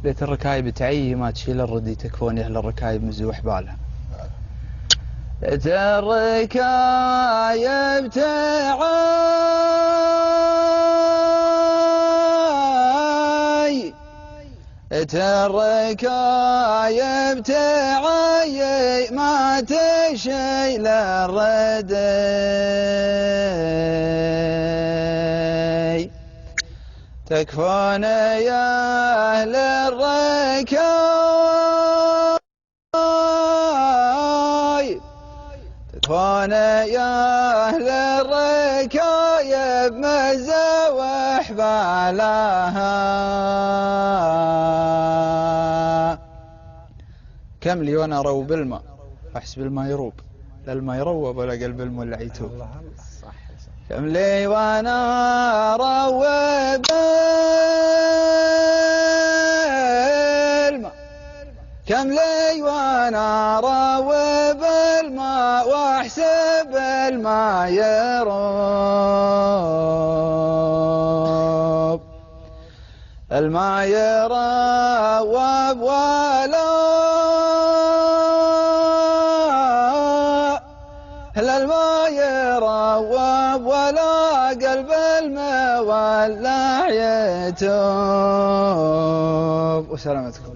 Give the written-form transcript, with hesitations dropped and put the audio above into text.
بيت الركايب تعي ما تشيل الردي تكفون أهل الركايب مزوح بالها. بيت الركايب تعي بيت الركايب تعي ما تشيل الردي تكفون يا أهل الركايب تكفون يا أهل الركايب مزوح بالها. كم لي وانا روب الماء احسب الماء يروب لا الماء يروب ولا قلب المولع يتوب. كم لي وانا روب الماء كم لي وانا روب الماء واحسب الماء يروب الماء يروب ولا الماء يروب ولا قلب المولع يتوب. وسلامتكم.